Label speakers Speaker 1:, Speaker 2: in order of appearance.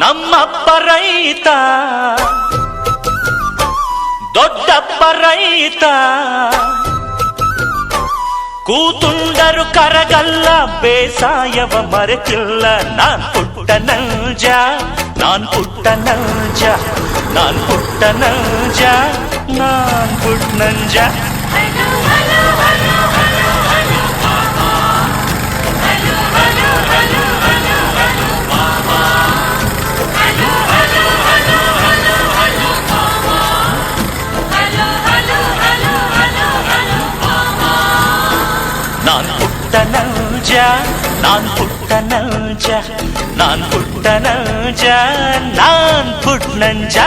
Speaker 1: ನಮ್ಮಪ್ಪ ರೈತ ದೊಡ್ಡಪ್ಪ ರೈತ ಕೂತುಂಡರು ಕರಗಲ್ಲ ಬೇಸಾಯವ ಮರೆತಿಲ್ಲ ನಾನ್ ಪುಟ್ಟ ನಂಜ ನಾನ್ ಪುಟ್ಟ ನಂಜ ನಾನ್ ಪುಟ್ಟ ನಂಜ ನಾನ್ ಪುಟ್ಟ ನಂಜ ನಾನ್ ಪುಟ್ಟ ನಂಜ ನಾನ್ ಪುಟ್ಟ ನಂಜ ನಾನ್ ಪುಟ್ಟ ನಂಜ ನಾನ್ ಪುಟ್ಟ ನಂಜ